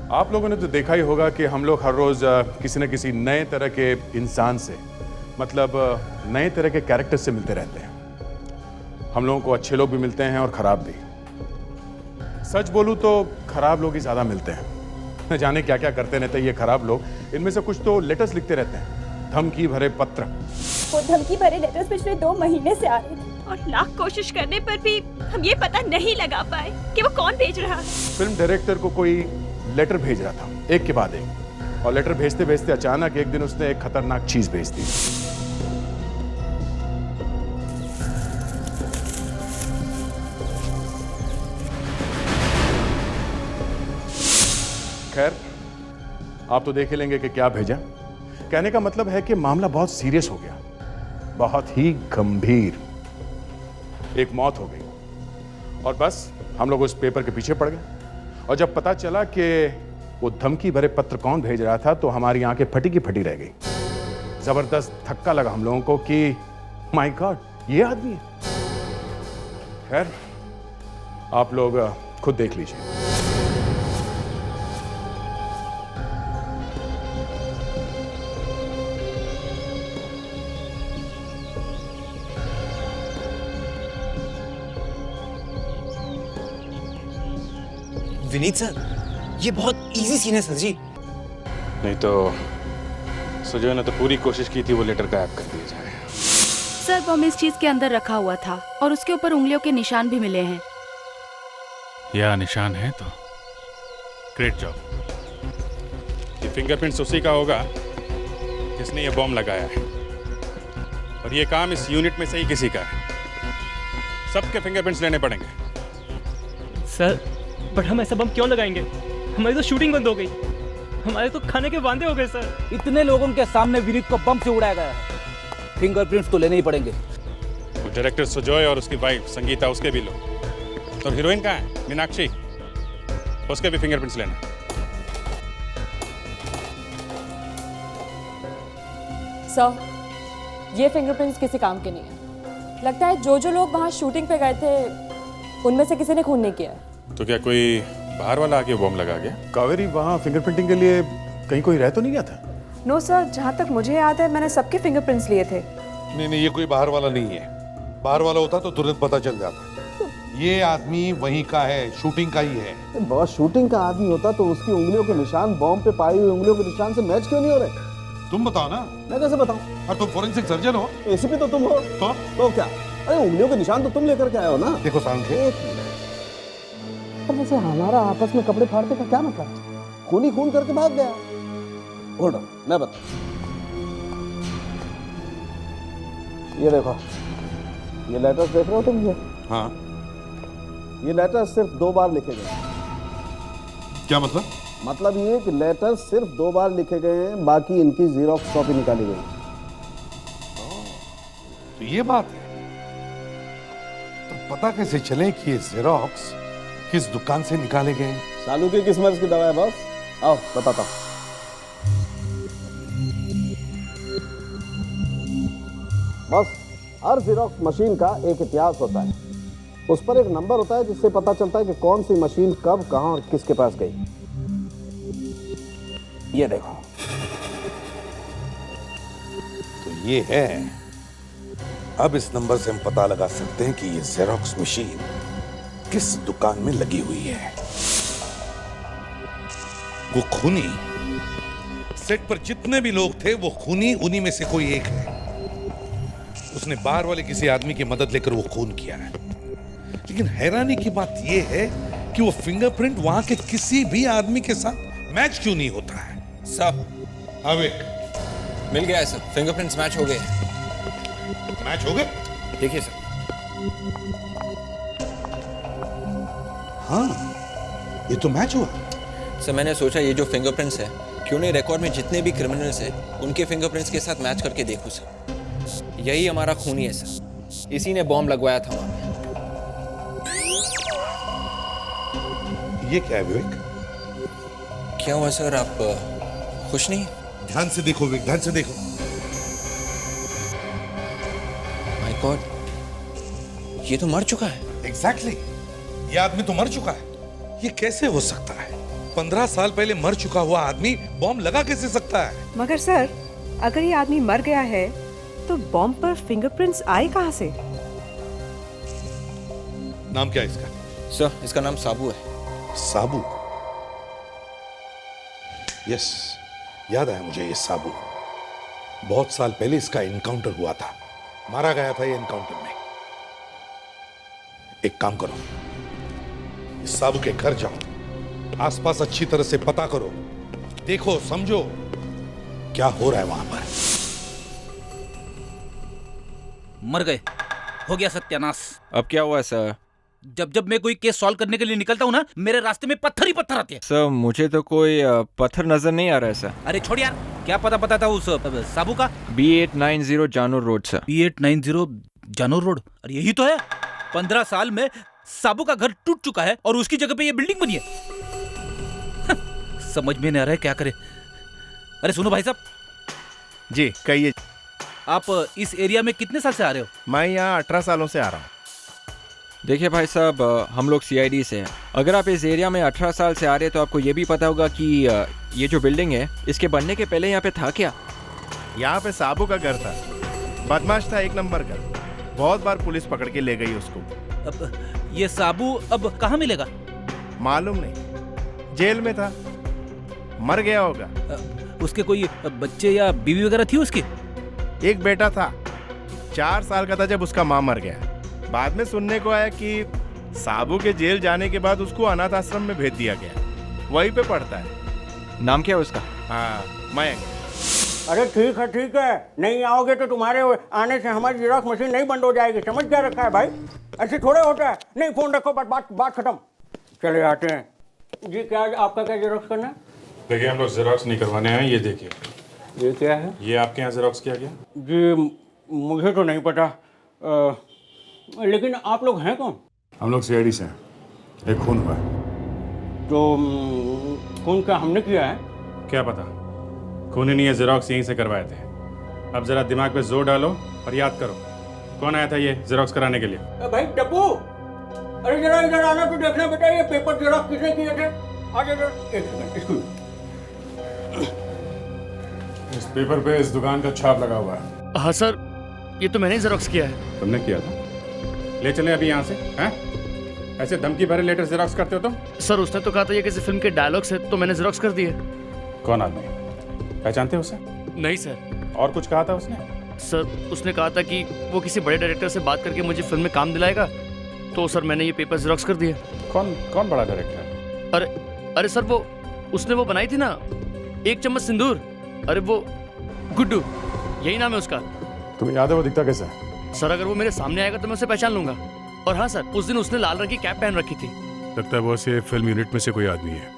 आप लोगों ने तो देखा ही होगा कि हम लोग हर रोज किसी न किसी नए तरह के इंसान से, मतलब नए तरह के कैरेक्टर से मिलते रहते हैं। हम लोगों को अच्छे लोग भी मिलते हैं और खराब भी। सच बोलूं तो खराब लोग ही ज्यादा मिलते हैं। न जाने क्या क्या करते रहते हैं ये खराब लोग। इनमें से कुछ तो लेटर्स लिखते रहते हैं, धमकी भरे पत्र। वो धमकी भरे लेटर्स पिछले 2 महीने से आ रहे थे और लाख कोशिश करने पर भी हम ये पता नहीं लगा पाए कि वो कौन भेज रहा है। फिल्म डायरेक्टर को कोई लेटर भेज रहा था, एक के बाद एक, और लेटर भेजते भेजते अचानक एक दिन उसने एक खतरनाक चीज भेज दी। खैर, आप तो देख ही लेंगे कि क्या भेजा। कहने का मतलब है कि मामला बहुत सीरियस हो गया, बहुत ही गंभीर। एक मौत हो गई और बस हम लोग उस पेपर के पीछे पड़ गए। और जब पता चला कि वो धमकी भरे पत्र कौन भेज रहा था तो हमारी आंखें फटी की फटी रह गई। जबरदस्त धक्का लगा हम लोगों को कि माय गॉड, ये आदमी है। खैर, आप लोग खुद देख लीजिए। विनीत सर, ये बहुत इजी सीन है सर जी। नहीं तो सुजय ने तो पूरी कोशिश की थी वो लेटर गायब कर दिया जाए। सर, बम इस चीज के अंदर रखा हुआ था और उसके ऊपर उंगलियों के निशान भी मिले हैं। या निशान है तो ग्रेट जॉब। ये फिंगरप्रिंट्स उसी का होगा जिसने ये बॉम्ब लगाया है, और ये काम इस यूनिट में से ही किसी का है। सबके फिंगरप्रिंट्स लेने पड़ेंगे। सर, बट हम ऐसा बम क्यों लगाएंगे? हमारी तो शूटिंग बंद हो गई, हमारे तो खाने के वांदे हो गए सर। इतने लोगों के सामने विनीत को बम से उड़ाया गया है, फिंगरप्रिंट्स तो लेने ही पड़ेंगे। वो डायरेक्टर सुजय और उसकी वाइफ संगीता, उसके भी लो। तो हीरोइन कहाँ है? मीनाक्षी, उसके भी फिंगरप्रिंट्स लेना। सर, ये फिंगरप्रिंट्स किसी काम के नहीं है। लगता है जो लोग वहाँ शूटिंग पे गए थे उनमें से किसी ने खून नहीं किया है। तो क्या कोई बाहर वाला आके बॉम्ब लगा गया? कावेरी, वहाँ फिंगरप्रिंटिंग के लिए कहीं कोई रह तो नहीं गया था? नो सर, जहाँ तक मुझे याद है मैंने सबके फिंगरप्रिंट्स लिए थे। नहीं, ये कोई बाहर वाला नहीं है। बाहर वाला होता तो तुरंत पता चल जाता। ये आदमी वहीं का है, शूटिंग का ही है। बॉस, शूटिंग का आदमी होता तो उसकी उंगलियों के निशान बॉम्ब पे पाई हुई उंगलियों के निशान से मैच क्यों नहीं हो रहे? तुम बताओ ना। मैं कैसे बताऊं? और तुम फोरेंसिक सर्जन हो। एसीपी तो तुम हो। तो क्या? अरे उंगलियों के निशान तो तुम लेकर के आए हो ना। देखो सांखे, पर वैसे हमारा आपस में कपड़े फाड़ने का क्या मतलब? खून ही खून करके भाग गया। होल्ड ऑन, मैं बता। ये देखो, ये लेटर्स देख रहे हो तुम? ये हाँ, ये लेटर्स सिर्फ 2 बार लिखे गए। क्या मतलब? मतलब ये कि लेटर्स सिर्फ 2 बार लिखे गए हैं, बाकी इनकी जीरोक्स कॉपी निकाली गई। तो ये बात है। तो पता कैसे चले कि ये जेरोक्स किस दुकान से निकाले गए? सालू की किस मर्ज की दवा है बॉस? आओ बताता हूं। बस, हर जेरोक्स मशीन का एक इतिहास होता है। उस पर एक नंबर होता है जिससे पता चलता है कि कौन सी मशीन कब, कहां और किसके पास गई। ये देखो, तो ये है। अब इस नंबर से हम पता लगा सकते हैं कि ये जेरोक्स मशीन किस दुकान में लगी हुई है। वो खूनी, सेट पर जितने भी लोग थे वो खूनी उन्हीं में से कोई एक है। उसने बाहर वाले किसी आदमी की मदद लेकर वो खून किया है। लेकिन हैरानी की बात यह है कि वो फिंगरप्रिंट वहां के किसी भी आदमी के साथ मैच क्यों नहीं होता है? सब अबे मिल गया है सर, फिंगरप्रिंट्स मैच हो गए। मैच हो गए? देखिए सर। हाँ, ये तो मैच हुआ। सर, मैंने सोचा ये जो फिंगरप्रिंट्स है, क्यों नहीं रिकॉर्ड में जितने भी क्रिमिनल्स हैं उनके फिंगरप्रिंट्स के साथ मैच करके देखूं सर। यही हमारा खूनी है सर, इसी ने बॉम्ब लगवाया था वहां पे। ये क्या है विवेक? क्या हुआ सर, आप खुश नहीं? ध्यान से देखो विवेक, ध्यान से देखो। माय गॉड, ये तो मर चुका है। एग्जैक्टली, ये आदमी तो मर चुका है। ये कैसे हो सकता है? 15 साल पहले मर चुका हुआ आदमी बॉम्ब लगा कैसे सकता है? मगर सर, अगर ये आदमी मर गया है तो बॉम्ब पर फिंगरप्रिंट्स आए कहाँ से? नाम क्या है इसका? सर इसका नाम साबू है। साबू? यस, याद आया मुझे ये साबू। बहुत साल पहले इसका एनकाउंटर हुआ था, मारा गया था ये एनकाउंटर में। एक काम करो, इस साबू के घर जाओ, आसपास अच्छी तरह से पता करो, देखो समझो क्या हो रहा है वहां पर। मर गए, हो गया सत्यानाश। अब क्या हुआ सर? जब जब मैं कोई केस सॉल्व करने के लिए निकलता हूँ ना, मेरे रास्ते में पत्थर ही पत्थर आते हैं। सर मुझे तो कोई पत्थर नजर नहीं आ रहा है सर। अरे छोड़ यार, क्या पता था उस साबू का? B890 जानूर रोड सर। B890 जानूर रोड? अरे यही तो है। 15 साल में साबू का घर टूट चुका है और उसकी जगह पे ये बिल्डिंग बनी है। समझ में नहीं आ रहा है क्या करे। अरे सुनो भाई साहब जी, कहिए। आप इस एरिया में कितने साल से आ रहे हो? मैं यहाँ 18 सालों से आ रहा हूँ। देखिए भाई साहब, हम लोग CID से हैं। अगर आप इस एरिया में 18 साल से आ रहे हैं तो आपको ये भी पता होगा कि ये जो बिल्डिंग है इसके बनने के पहले यहाँ पे था क्या? यहाँ पे साबू का घर था, बदमाश था, एक नंबर का। बहुत बार पुलिस पकड़ के ले गई उसको। अब ये साबू अब कहाँ मिलेगा? मालूम नहीं, जेल में था, मर गया होगा। उसके कोई बच्चे या बीवी वगैरह थी उसकी? एक बेटा था, 4 साल का था जब उसका माँ मर गया। बाद में सुनने को आया कि साबू के जेल जाने के बाद उसको अनाथ आश्रम में भेज दिया गया, वहीं पे पढ़ता है। नाम क्या है उसका? हाँ, मयंक। अरे ठीक है, नहीं आओगे तो तुम्हारे आने से हमारी जेरॉक्स मशीन नहीं बंद हो जाएगी, समझ क्या रखा है भाई? ऐसे थोड़े होता है। नहीं, फोन रखो, बात खत्म, चले आते हैं। जी क्या आपका क्या जेरॉक्स करना है? देखिए हम लोग जेरॉक्स नहीं करवाने हैं, ये देखिए। ये क्या है? ये आपके यहाँ जेरॉक्स किया गया? जी मुझे तो नहीं पता, लेकिन आप लोग हैं कौन? हम लोग CID से हैं। एक खून हुआ है। तो खून क्या हमने किया है? क्या पता, खून ही नहीं है, जेरॉक्स यहीं से करवाए थे। अब जरा दिमाग पे जोर डालो और याद करो कौन आया था ये जेरॉक्स कराने के लिए। भाई डब्बू, अरे जरा इधर आना तो देखना बेटा, ये पेपर जेरॉक्स किसने किए थे? आ जाओ, एक सेकंड। इसको इस पेपर पे इस दुकान का छाप लगा हुआ है। हाँ सर, ये तो मैंने जेरॉक्स किया है। तुमने किया था? ले चलें अभी यहाँ से। हैं? ऐसे धमकी भरे लेटर जेरॉक्स करते हो तुम? सर उसने तो कहा था ये किसी फिल्म के डायलॉग्स है, तो मैंने जेरॉक्स कर दिए। कौन आदमी? पहचानते हो उसे? नहीं सर। और कुछ कहा था उसने? सर उसने कहा था कि वो किसी बड़े डायरेक्टर से बात करके मुझे फिल्म में काम दिलाएगा, तो सर मैंने ये पेपर जेरॉक्स कर दिए। कौन बड़ा डायरेक्टर? अरे सर वो उसने वो बनाई थी ना, 1 चम्मच सिंदूर। अरे वो गुड्डू, यही नाम है उसका। तुम्हें याद है वो दिखता कैसा है? सर अगर वो मेरे सामने आएगा तो मैं उसे पहचान लूंगा। और हाँ सर, उस दिन उसने लाल रंग की कैप पहन रखी थी। लगता है वो से फिल्म यूनिट में से कोई आदमी है।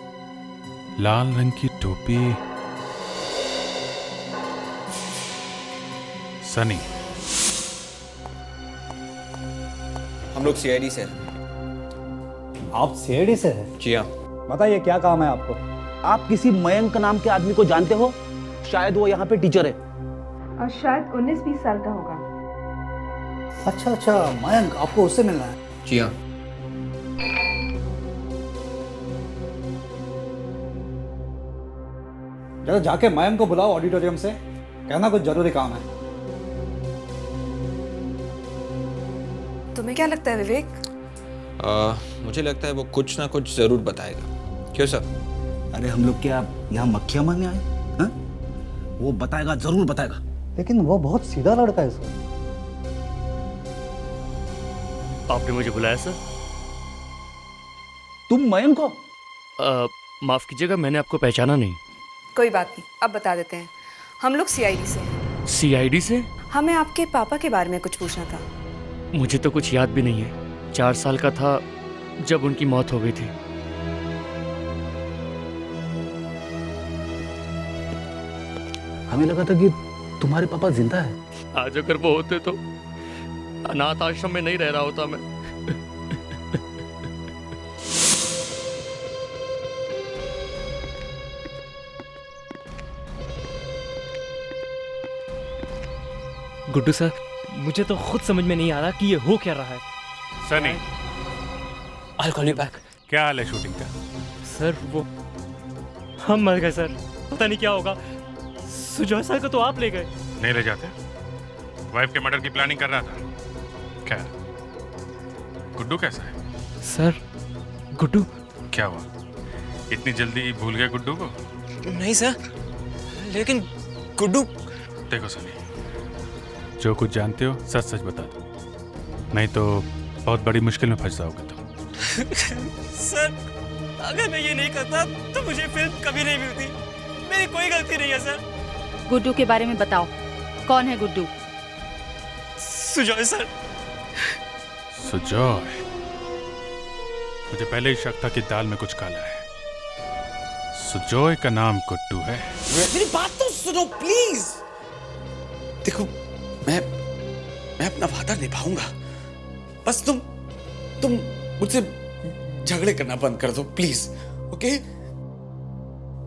लाल रंग की टोपी, सनी। हम लोग CID से हैं। आप CID से हैं? जी हाँ। बताइए क्या काम है आपको? आप किसी मयंक नाम के आदमी को जानते हो? शायद वो यहाँ पे टीचर है। और शायद 19-20 साल का होगा। अच्छा, मयंक, आपको उससे मिलना है? जी हाँ। जरा जाके मयंक को बुलाओ ऑडिटोरियम से, कहना कुछ जरूरी काम है। तुम्हें क्या लगता है विवेक? मुझे लगता है वो कुछ ना कुछ जरूर बताएगा। क्यों सर? अरे हम लोग क्या यहाँ मक्खियाँ मारने आए हैं? वो बताएगा, जरूर बताएगा। लेकिन वो बहुत सीधा लड़का है सर। आपने मुझे बुलाया सर? तुम मयंक को? माफ कीजिएगा, मैंने आपको पहचाना नहीं। कोई बात नहीं, अब बता देते हैं। हम लोग CID से हैं। CID से? हमें आपके पापा के बारे में कुछ पूछना था। मुझे तो कुछ याद भी नहीं है। 4 साल का था जब उनकी मौत हो गई थी। हमें लगा था कि तुम्हारे पापा जिंदा है। आज अगर वो होते तो अनाथ आश्रम में नहीं रह रहा होता मैं। गुड्डू सर, मुझे तो खुद समझ में नहीं आ रहा कि ये हो क्या रहा है। Sunny, I'll call you back। क्या हाल है शूटिंग का? सर हम मर गए सर, पता नहीं क्या होगा। सुजॉय सर को तो आप ले गए। नहीं ले जाते, वाइफ के मर्डर की प्लानिंग कर रहा था। खैर, गुड्डू कैसा है? सर गुड्डू क्या हुआ, इतनी जल्दी भूल गए गुड्डू को? नहीं सर, लेकिन गुड्डू। देखो सनी, जो कुछ जानते हो सच सच बता दो, नहीं तो बहुत बड़ी मुश्किल में फंस जाओगे तुम। सर अगर मैं ये नहीं करता तो मुझे फिल्म कभी नहीं मिलती। मेरी कोई गलती नहीं है सर। गुड्डू के बारे में बताओ, कौन है गुड्डू? सुजॉय सर। सुजॉय, मुझे पहले ही शक था कि दाल में कुछ काला है। सुजॉय का नाम गुड्डू है। मेरी बात तो सुनो प्लीज। देखो, मैं अपना वादा निभाऊंगा, बस तुम मुझसे झगड़े करना बंद कर दो प्लीज, ओके?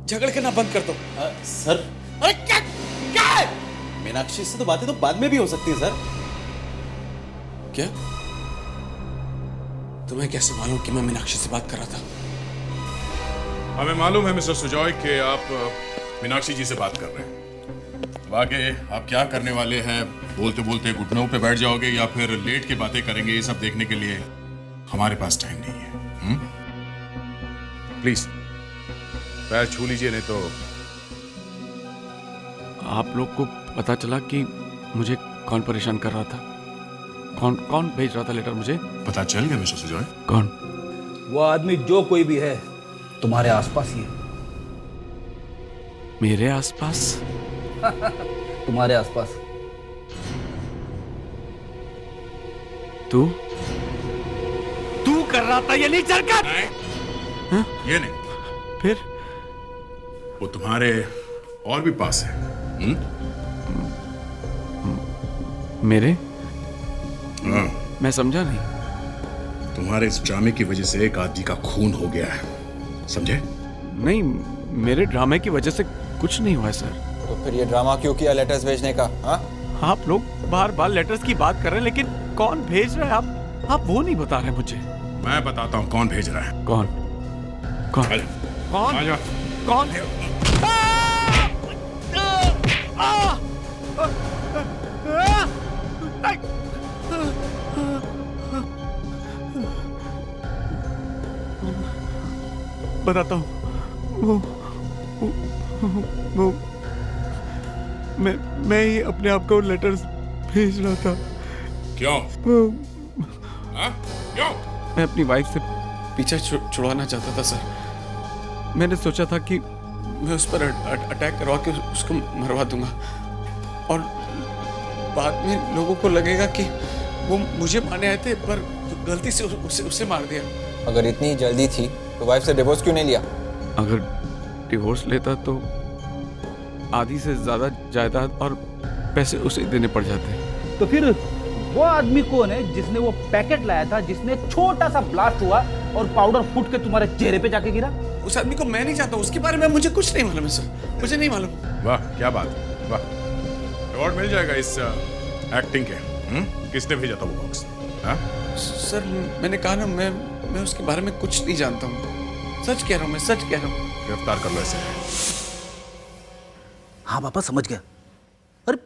झगड़े करना बंद कर दो। सर, अरे क्या है? मीनाक्षी से तो बातें तो बाद में भी हो सकती है सर। क्या? तुम्हें कैसे मालूम कि मैं मीनाक्षी से बात कर रहा था? हमें मालूम है मिस्टर सुजॉय कि आप मीनाक्षी जी से बात कर रहे हैं। वाकई आप क्या करने वाले हैं, बोलते बोलते घुटनों पे बैठ जाओगे या फिर लेट के बातें करेंगे, ये सब देखने के लिए हमारे पास टाइम नहीं है। प्लीज पैर छू लीजिए, नहीं तो। आप लोग को पता चला कि मुझे कौन परेशान कर रहा था? कौन भेज रहा था लेटर मुझे? पता चल गया मिस्टर सुजॉय? कौन? वो आदमी जो कोई भी है तुम्हारे आसपास ही है। मेरे आसपास? तुम्हारे आसपास। तू कर रहा था ये नीच हरकत? नहीं, ये नहीं। फिर? वो तुम्हारे और भी पास है। मेरे? हाँ। मैं समझा नहीं। तुम्हारे इस ड्रामे की वजह से एक आदमी का खून हो गया है, समझे? नहीं, मेरे ड्रामे की वजह से कुछ नहीं हुआ है सर। तो फिर ये ड्रामा क्यों किया लेटर्स भेजने का? हाँ, आप लोग बार बार लेटर्स की बात कर रहे हैं, लेकिन कौन भेज रहा है आप वो नहीं बता रहे मुझे। मैं बताता हूँ कौन भेज रहा है। कौन? कौन? बताता हूँ। वो मैं ही अपने आप को लेटर्स भेज रहा था। क्यों? क्यों? मैं अपनी वाइफ से पीछा छुड़वाना चाहता था सर। मैंने सोचा था कि मैं उस पर अटैक करवा के उसको मरवा दूंगा, और बाद में लोगों को लगेगा कि वो मुझे मारने आए थे, पर गलती से उसे मार दिया। अगर इतनी जल्दी थी तो वाइफ से डिवोर्स क्यों नहीं लिया? अगर डिवोर्स लेता तो आधी से ज्यादा जायदाद और पैसे उसे देने पड़ जाते। तो फिर वो आदमी कौन है जिसने वो पैकेट लाया था, जिसने छोटा सा ब्लास्ट हुआ और पाउडर फूट के तुम्हारे चेहरे पे जाके गिरा? उस आदमी को मैं नहीं जानता, उसके बारे में मुझे कुछ नहीं मालूम है सर, मुझे नहीं मालूम। वाह, क्या बात है, वाह। अवार्ड मिल जाएगा इस एक्टिंग के। किसने भेजा था वो बॉक्स? सर मैंने कहा ना, मैं उसके बारे में कुछ नहीं जानता हूँ। सच कह रहा हूँ, मैं सच कह रहा हूँ। गिरफ्तार कर लो इसे। हाँ पापा, समझ गया। अरे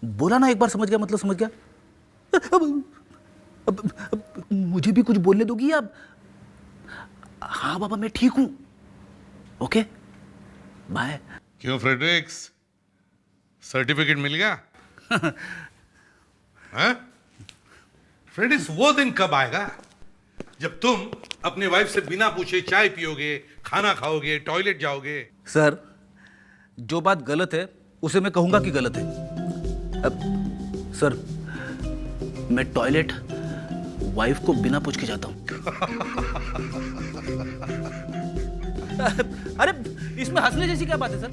बोला ना एक बार समझ गया मतलब समझ गया। अब मुझे भी कुछ बोलने दोगी अब? हाँ पापा, मैं ठीक हूँ। Okay, bye. क्यों फ्रेडरिक्स, सर्टिफिकेट मिल गया? हाँ? फ्रेडरिक्स, वो दिन कब आएगा जब तुम अपने वाइफ से बिना पूछे चाय पियोगे, खाना खाओगे, टॉयलेट जाओगे? सर, जो बात गलत है उसे मैं कहूंगा कि गलत है। अब सर, मैं टॉयलेट वाइफ को बिना पूछ के जाता हूं। अरे इसमें हंसने जैसी क्या बात है सर?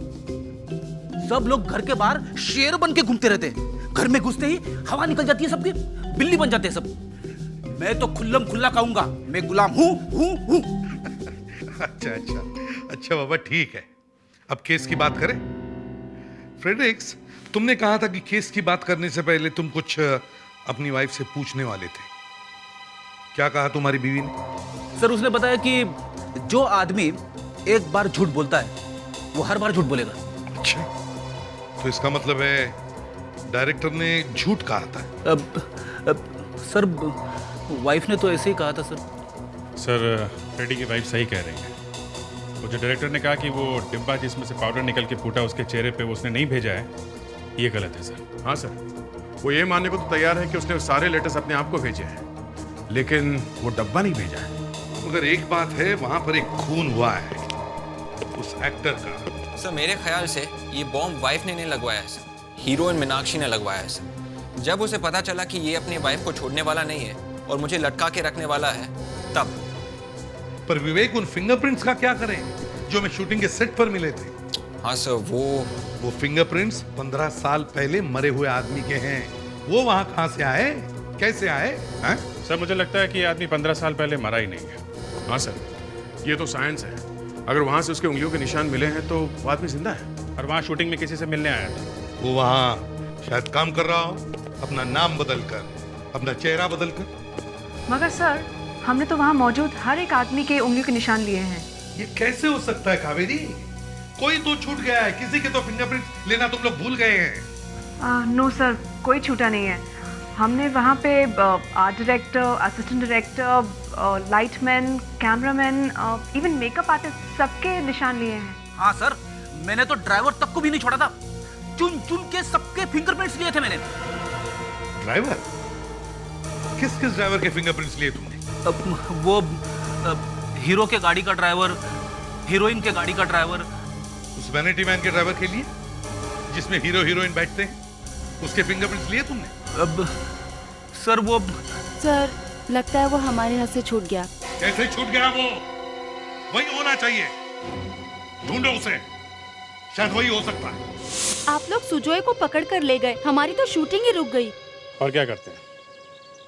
सब लोग घर के बाहर शेर बन के घूमते रहते हैं, घर में घुसते ही हवा निकल जाती है सबकी, बिल्ली बन जाते हैं सब। मैं तो खुल्लम खुल्ला कहूंगा, मैं गुलाम हूं। अच्छा बाबा, ठीक है। अब केस की बात करें। फ्रेडरिक्स, तुमने कहा था कि केस की बात करने से पहले तुम कुछ अपनी वाइफ से पूछने वाले थे। क्या कहा तुम्हारी बीवी ने? सर, उसने बताया कि जो आदमी एक बार झूठ बोलता है वो हर बार झूठ बोलेगा। अच्छा, तो इसका मतलब है डायरेक्टर ने झूठ कहा था? अब सर वाइफ ने तो ऐसे ही कहा था सर। सर फ्रेडी की वाइफ सही कह रही है। वो जो डायरेक्टर ने कहा कि वो डिब्बा जिसमें से पाउडर निकल के फूटा उसके चेहरे पे उसने नहीं भेजा है, ये गलत है सर। हाँ सर, वो ये मानने को तो तैयार है कि उसने सारे लेटर्स अपने आप को भेजे हैं, लेकिन वो डब्बा नहीं भेजा है। मगर एक बात है, वहां पर एक खून हुआ है उस एक्टर का। सर मेरे ख्याल से ये बॉम्ब वाइफ ने नहीं लगवाया है सर, हीरोइन मीनाक्षी ने लगवाया है सर। जब उसे पता चला कि ये अपनी वाइफ को छोड़ने वाला नहीं है और मुझे लटका के रखने वाला है, तब। पर विवेक, उन फिंगरप्रिंट्स का क्या करें जो हमें शूटिंग के सेट पर मिले थे? हाँ सर, वो फिंगरप्रिंट्स 15 साल पहले मरे हुए आदमी के हैं। वो वहां कहां से आए, कैसे आए? हैं? सर मुझे लगता है कि ये आदमी 15 साल पहले मरा ही नहीं है। हाँ सर, ये तो साइंस है। अगर वहां से उसके उंगलियों के निशान मिले हैं तो वो आदमी जिंदा है। और वहाँ शूटिंग में किसी से मिलने आया था। वो वहां शायद काम कर रहा हो, अपना नाम बदलकर, अपना चेहरा बदलकर। मगर सर, हमने तो वहाँ मौजूद हर एक आदमी के उंगलियों के निशान लिए हैं। ये कैसे हो सकता है कावेरी? कोई तो छूट गया है, किसी के तो फिंगरप्रिंट लेना तुम लोग भूल गए हैं। नो सर, कोई छूटा नहीं है। हमने वहाँ पे art director, assistant director, lightman, cameraman, even makeup artist, सबके निशान लिए हैं। हाँ सर, मैंने तो ड्राइवर तक को भी नहीं छोड़ा था। चुन चुन के सबके फिंगरप्रिंट्स लिए थे मैंने। ड्राइवर? किस किस ड्राइवर के फिंगरप्रिंट्स लिए तुमने? वो हीरो के गाड़ी का ड्राइवर, हीरोइन के गाड़ी का ड्राइवर। उस वैनिटी मैन के ड्राइवर के लिए जिसमें हीरो हीरोइन बैठते हैं, उसके फिंगरप्रिंट्स लिए तुमने? अब सर वो सर लगता है वो हमारे हाथ से छूट गया। कैसे छूट गया? वो वही होना चाहिए, ढूंढो उसे, शायद वही हो सकता है। आप लोग सुजोय को पकड़ कर ले गए, हमारी तो शूटिंग ही रुक गई। और क्या करते हैं?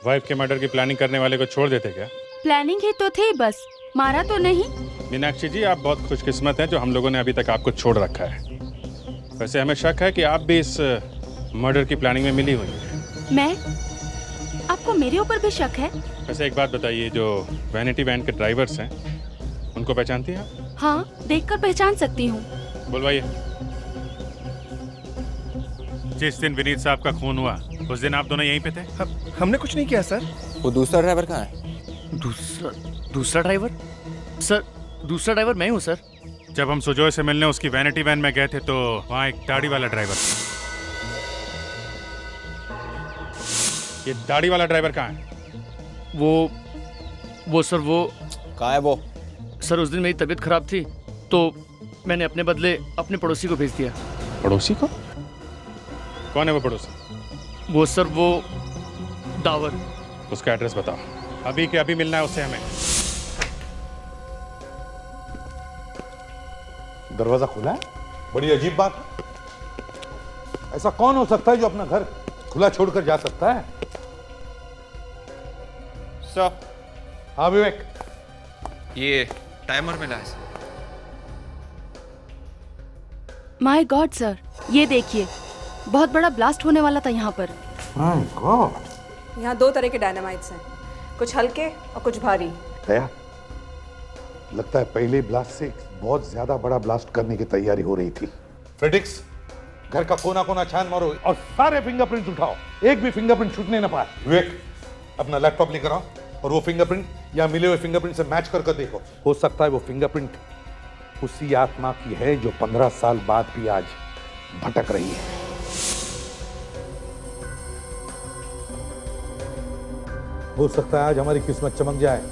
वाइफ के मर्डर की प्लानिंग करने वाले को छोड़ देते क्या? प्लानिंग ही तो थी, बस मारा तो नहीं। मीनाक्षी जी, आप बहुत खुशकिस्मत हैं जो हम लोगों ने अभी तक आपको छोड़ रखा है। वैसे हमें शक है कि आप भी इस मर्डर की प्लानिंग में मिली हुई हैं। मैं? आपको मेरे ऊपर भी शक है? वैसे एक बात बताइए, जो वैनिटी वैन के ड्राइवर्स हैं उनको पहचानती हैं आप? हाँ, देखकर पहचान सकती हूँ। बुलवाइए। जिस दिन विनीत साहब का खून हुआ उस दिन आप दोनों यहीं पे थे? हमने कुछ नहीं किया सर। वो दूसरा ड्राइवर कहाँ है? दूसरा ड्राइवर? सर दूसरा ड्राइवर मैं हूँ सर। जब हम सुजोय से मिलने उसकी वैनिटी वैन में गए थे तो वहाँ एक दाढ़ी वाला ड्राइवर था। ये दाढ़ी वाला ड्राइवर कहाँ है? वो सर, वो कहाँ है वो? सर उस दिन मेरी तबीयत खराब थी तो मैंने अपने बदले अपने पड़ोसी को भेज दिया। पड़ोसी को? कौन है वो पड़ोसी? वो सर, वो दावर। उसका एड्रेस बताओ, अभी के अभी मिलना है उससे हमें। दरवाजा खुला है? बड़ी अजीब बात है। ऐसा कौन हो सकता है जो अपना घर खुला छोड़कर जा सकता है? सर। हाँ विवेक, ये टाइमर मिला है सर। माय गॉड सर, ये देखिए, बहुत बड़ा ब्लास्ट होने वाला था यहाँ पर। My God. यहाँ 2 तरह के डायनामाइट्स हैं, कुछ हल्के और कुछ भारी। दया, लगता है पहले ब्लास्ट से बहुत ज्यादा बड़ा ब्लास्ट करने की तैयारी हो रही थी। फ्रेडिक्स, घर का कोना कोना छान मारो और सारे फिंगरप्रिंट उठाओ, एक भी फिंगरप्रिंट छूटने ना पाए। विवेक, अपना लैपटॉप लेकर आओ और वो फिंगरप्रिंट या मिले हुए फिंगरप्रिंट से मैच करके देखो। हो सकता है वो फिंगरप्रिंट उसी आत्मा की है जो 15 साल बाद भी आज भटक रही है। हो सकता है आज हमारी किस्मत चमक जाए।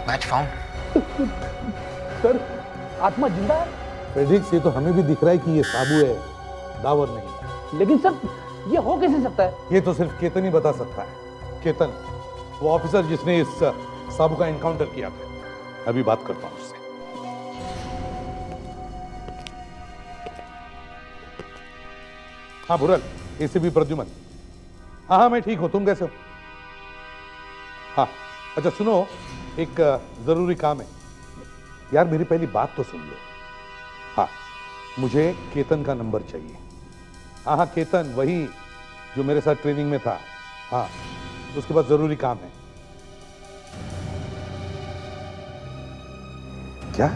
Match found. सर, आत्मा जिंदा है? फ्रेडरिक्स, ये तो हमें भी दिख रहा है कि ये साबू है, दावर नहीं। लेकिन सर, ये हो कैसे सकता है? ये तो सिर्फ केतन ही बता सकता है। केतन, वो ऑफिसर जिसने इस साबू का एनकाउंटर किया था। अभी बात करता हूं उससे। हाँ बुरल, एसीपी प्रद्युमन। हाँ हाँ मैं ठीक हूं, तुम कैसे हो? हाँ अच्छा सुनो, एक जरूरी काम है यार, मेरी पहली बात तो सुन लो। हाँ मुझे केतन का नंबर चाहिए। हाँ हाँ केतन, वही जो मेरे साथ ट्रेनिंग में था। हाँ उसके बाद जरूरी काम है। क्या?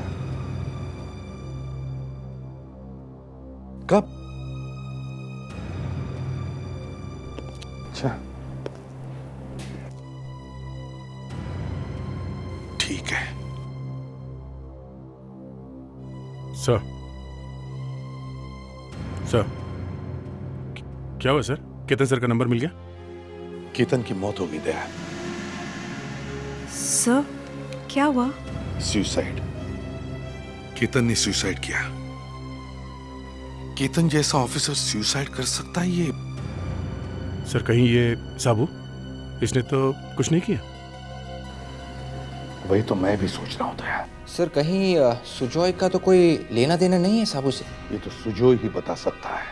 कब? अच्छा ठीक है। सर सर क्या हुआ सर? केतन सर का नंबर मिल गया? केतन की मौत हो गई दया। सर क्या हुआ? सुसाइड। केतन ने सुसाइड किया। केतन जैसा ऑफिसर सुसाइड कर सकता है? ये सर कहीं ये साबू, इसने तो कुछ नहीं किया? वही तो मैं भी सोच रहा हूं दया। सर कहीं सुजॉय का तो कोई लेना देना नहीं है साबू से? ये तो सुजोय ही बता सकता है।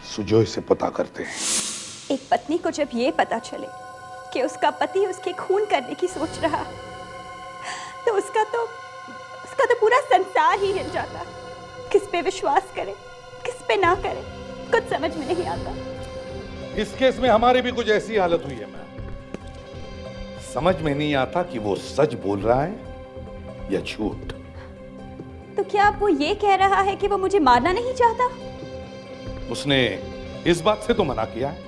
सुजोय से पता करते हैं। एक पत्नी को जब ये पता चले कि उसका पति उसके खून करने की सोच रहा, तो उसका तो पूरा संसार ही हिल जाता। किस पे विश्वास करे, किस पे ना करे, कुछ समझ में नहीं आता। इस केस में हमारी भी कुछ ऐसी हालत हुई है मैम। समझ में नहीं आता कि वो सच बोल रहा है या झूठ। तो क्या वो ये कह रहा है कि वो मुझे मारना नहीं चाहता? उसने इस बात से तो मना किया है।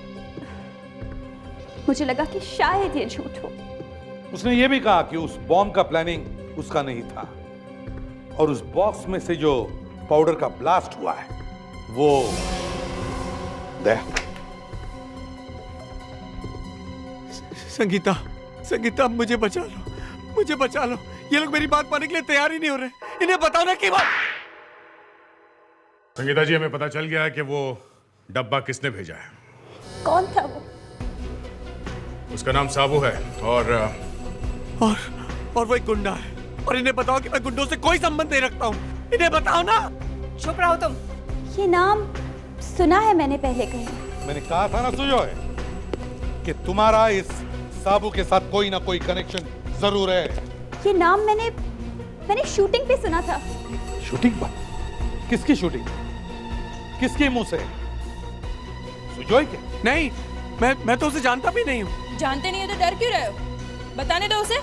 मुझे लगा कि शायद ये झूठ हो। उसने ये भी कहा कि उस बॉम्ब का प्लानिंग उसका नहीं था, और उस बॉक्स में से जो पाउडर का ब्लास्ट हुआ है वो संगीता, संगीता मुझे बचा लो, मुझे बचा लो। ये लोग मेरी बात मानने के लिए तैयार ही नहीं हो रहे। इन्हें बताओ ना कि बात। संगीता जी हमें पता चल गया है कि वो डब्बा किसने भेजा है। कौन था वो? उसका नाम साबू है और वो एक गुंडा है। और इन्हें बताओ कि मैं गुंडों से कोई संबंध नहीं रखता हूँ। इन्हें बताओ ना। चुप रहो तुम। ये नाम सुना है मैंने पहले कहीं। मैंने कहा था ना सुजोय कि तुम्हारा इस साबू के साथ कोई ना कोई कनेक्शन जरूर है। ये नाम मैंने शूटिंग पे सुना था। शूटिंग पर? किसकी शूटिंग? किसके मुंह से? सुजोय के? नहीं, मैं तो उसे जानता भी नहीं हूँ। जानते नहीं हो तो डर क्यों रहे हो? बताने दो उसे।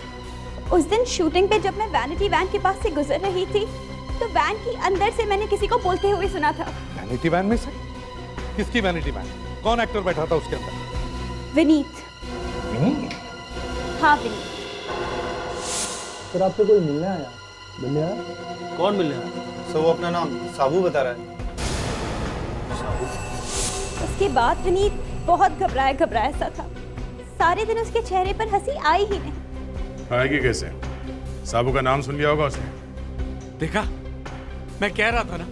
उस दिन शूटिंग पे जब मैं वैनिटी वैन के पास से गुजर रही थी, तो वैन के अंदर से मैंने किसी को बोलते हुए सुना था। वैनिटी वैन में से? किसकी वैनिटी वैन? कौन एक्टर बैठा था उसके अंदर? विनीत। विनीत? हाँ विनीत। सर आपसे कोई मिलने आया? मिलने आया? कौन मिलने आया? सर वो अपना नाम साबू बता रहा है। साबू? उसके बाद विनीत बहुत घबराया सा था। सारे दिन उसके चेहरे पर हंसी आई ही नहीं। आएगी कैसे? साबू का नाम सुन लिया होगा उसने। देखा, मैं कह रहा था ना,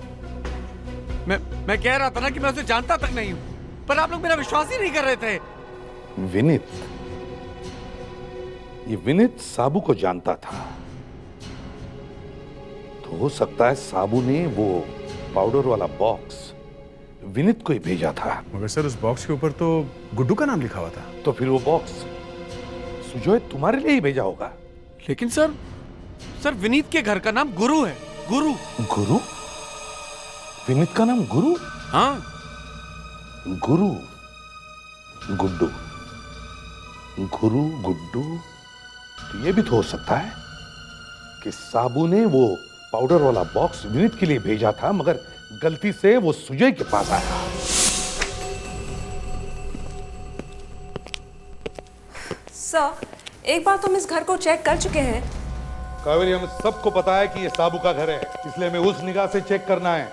मैं कह रहा था ना कि मैं उसे जानता तक नहीं हूँ, पर आप लोग मेरा विश्वास ही नहीं कर रहे थे। विनीत? ये विनीत साबू को जानता था, तो हो सकता है साबू ने वो पाउडर वाला बॉक्स विनीत को ही भेजा था। मगर सर उस बॉक्स के ऊपर तो गुड्डू का नाम लिखा हुआ था। तो फिर वो बॉक्स सुजोय तुम्हारे लिए ही भेजा होगा। लेकिन सर विनीत के घर का नाम गुरु है। गुरु? गुरु? विनीत का नाम गुरु? हाँ। गुरु, गुड्डू, गुरु गुड्डू, तो ये भी तो हो सकता है कि साबू ने वो पाउडर वाला बॉक्स विनीत के लिए भेजा था, मगर गलती से वो सुजय के पास आया। सर, एक बार तुम इस घर को चेक कर चुके हैं। कावेरी, हमें सबको पता है कि ये साबू का घर है, इसलिए हमें उस निगाह से चेक करना है।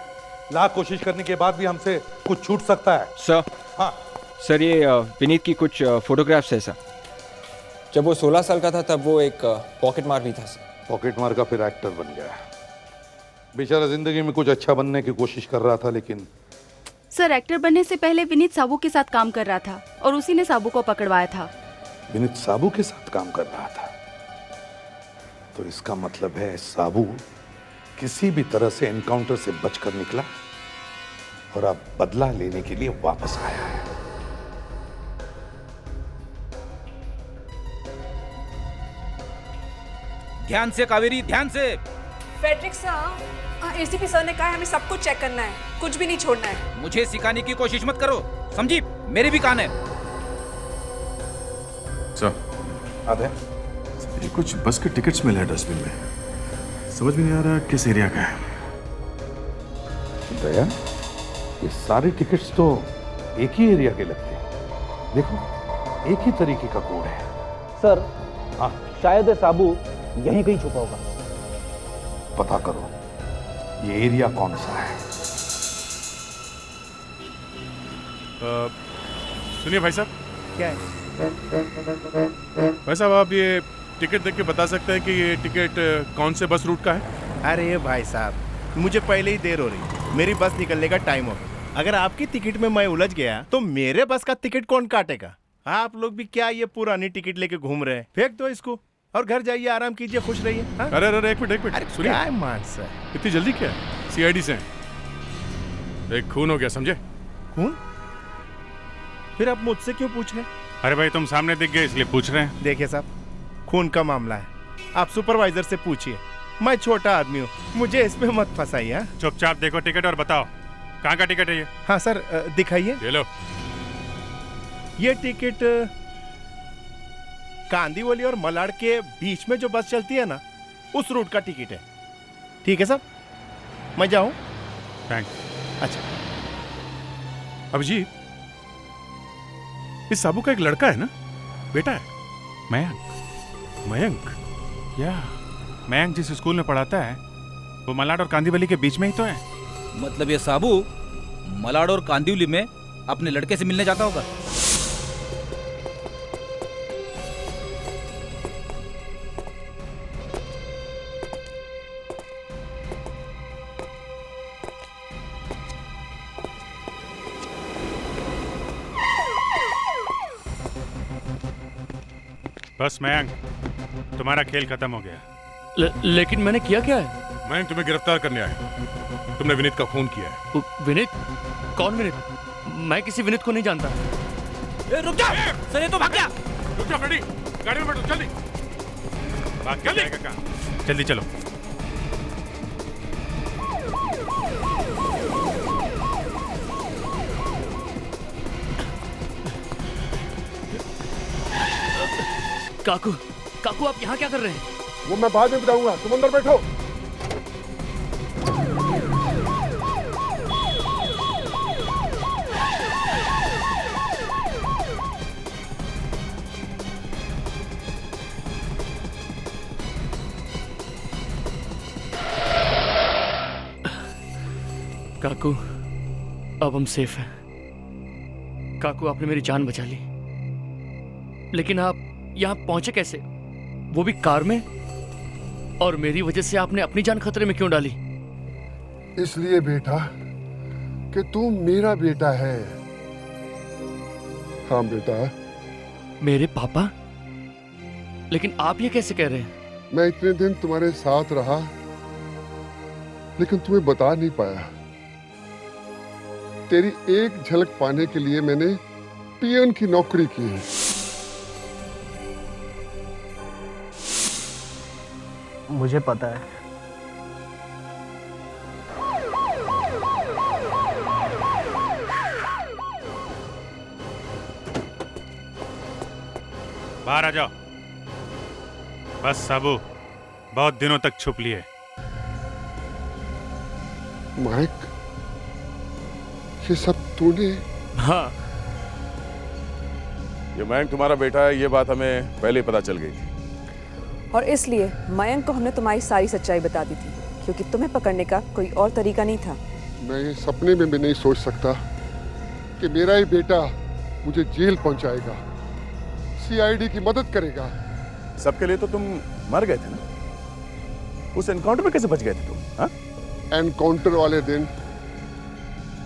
लाख कोशिश करने के बाद भी हमसे कुछ छूट सकता है। सर। हाँ सर, ये विनीत की कुछ फोटोग्राफ्स है सर। जब वो 16 साल का था तब वो एक पॉकेट मार भी था सर। पॉकेट मार का फिर एक्टर बन गया। बेचारा जिंदगी में कुछ अच्छा बनने की कोशिश कर रहा था, लेकिन सर एक्टर बनने से पहले विनीत साबू के साथ काम कर रहा था और उसी ने साबू को पकड़वाया था। विनीत साबू के साथ काम कर रहा था, तो इसका मतलब है साबू किसी भी तरह से एनकाउंटर से बचकर निकला और अब बदला लेने के लिए वापस आया है। ध्यान से कावेरी, ध्यान से। फेडरिक सर, एसीपी सर ने कहा है हमें सब कुछ चेक करना है, कुछ भी नहीं छोड़ना है। मुझे सिखाने की कोशिश मत करो, समझी? मेरे भी कान है। सर आते हैं। ये कुछ बस के टिकट्स मिले हैं डस्टबिन में, समझ में नहीं आ रहा किस एरिया का है। दया, ये सारे टिकट्स तो एक ही एरिया के लगते हैं। देखो, एक ही तरीके का कोड है। सर, हाँ, शायद साबू यहीं कहीं छुपा होगा। पता करो ये एरिया कौन सा है। सुनिए भाई साहब। क्या है? भाई साहब, आप ये टिकट देख के बता सकते हैं कि ये टिकट कौन से बस रूट का है? अरे भाई साहब, मुझे पहले ही देर हो रही, मेरी बस निकलने का टाइम हो गया। अगर आपकी टिकट में मैं उलझ गया तो मेरे बस का टिकट कौन काटेगा? आप लोग भी क्या ये पुरानी टिकट लेके घूम रहे हैं? फेंक दो इसको और घर जाइए, आराम कीजिए, खुश रहिए। अरे अरे एक मिनट सुनिए। क्या मान सर, इतनी जल्दी क्या? सीआईडी से एक खून हो गया, समझे? खून? फिर आप मुझसे क्यों पूछ रहे हैं? अरे भाई, तुम सामने दिख गए इसलिए पूछ रहे हैं। देखिए साहब, खून का मामला है, आप सुपरवाइजर से पूछिए। मैं छोटा आदमी हूँ, मुझे इसमें मत फंसाइए। चुपचाप देखो टिकट और बताओ कहाँ का टिकट है ये? हाँ सर, दिखाइए। ये लो। ये टिकट कांदीवली और मलाड के बीच में जो बस चलती है ना, उस रूट का टिकट है। ठीक है साहब, मैं जाऊं? थैंक्स। अच्छा। अभिजीत, इस साबू का एक लड़का है ना, बेटा है? मयंक। मयंक? या मयंक जिस स्कूल में पढ़ाता है वो मलाड और कांदीवली के बीच में ही तो है। मतलब ये साबू मलाड और कांदिवली में अपने लड़के से मिलने जाता होगा। बस मयंक, तुम्हारा खेल खत्म हो गया। लेकिन मैंने किया क्या है? मयंक, तुम्हें गिरफ्तार करने आए। तुमने विनीत का खून किया है। विनीत? कौन विनीत? मैं किसी विनीत को नहीं जानता। रुक जा सर, ये तो भाग गया। रुक जा फ्रेडी, गाड़ी में बैठो, जल्दी। भाग के जाएगा कहाँ? जल्दी चलो। काकू, काकू आप यहाँ क्या कर रहे हैं? वो मैं बाद में बताऊंगा, तुम अंदर बैठो। काकू, अब हम सेफ हैं। काकू, आपने मेरी जान बचा ली, लेकिन आप यहाँ पहुंचे कैसे, वो भी कार में? और मेरी वजह से आपने अपनी जान खतरे में क्यों डाली? इसलिए बेटा कि तू मेरा बेटा है। हाँ बेटा। मेरे पापा? लेकिन आप ये कैसे कह रहे हैं? मैं इतने दिन तुम्हारे साथ रहा, लेकिन तुम्हें बता नहीं पाया। तेरी एक झलक पाने के लिए मैंने पियन की नौकरी की। मुझे पता है। बाहर आ जाओ। बस साबू, बहुत दिनों तक छुप लिए। माइक, ये सब तूने? हाँ। ये मयंक तुम्हारा बेटा है, ये बात हमें पहले ही पता चल गई थी। और इसलिए मयंक को हमने तुम्हारी सारी सच्चाई बता दी थी, क्योंकि तुम्हें पकड़ने का कोई और तरीका नहीं था। मैं ये सपने में भी नहीं सोच सकता कि मेरा ही बेटा मुझे जेल पहुंचाएगा, सीआईडी की मदद करेगा। सबके लिए तो तुम मर गए थे ना, उस एनकाउंटर में कैसे बच गए थे तुम? हाँ? एनकाउंटर वाले दिन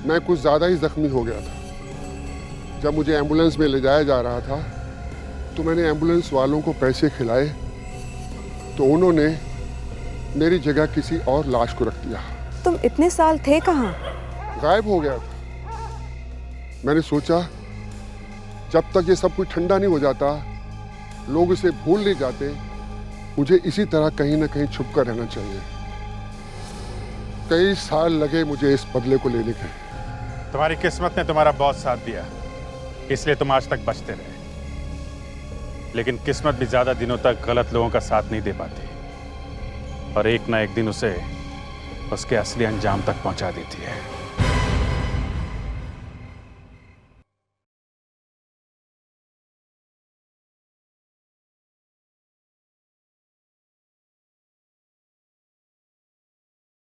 मैं कुछ ज्यादा ही जख्मी हो गया था। जब मुझे एम्बुलेंस में ले जाया जा रहा था तो मैंने एम्बुलेंस वालों को पैसे खिलाए, तो उन्होंने मेरी जगह किसी और लाश को रख दिया। तुम इतने साल थे कहाँ? गायब हो गया था। मैंने सोचा जब तक ये सब कुछ ठंडा नहीं हो जाता, लोग इसे भूल नहीं जाते, मुझे इसी तरह कहीं ना कहीं छुप कर रहना चाहिए। कई साल लगे मुझे इस बदले को लेने के। तुम्हारी किस्मत ने तुम्हारा बहुत साथ दिया, इसलिए तुम आज तक बचते रहे। लेकिन किस्मत भी ज्यादा दिनों तक गलत लोगों का साथ नहीं दे पाती, और एक ना एक दिन उसे उसके असली अंजाम तक पहुंचा देती है।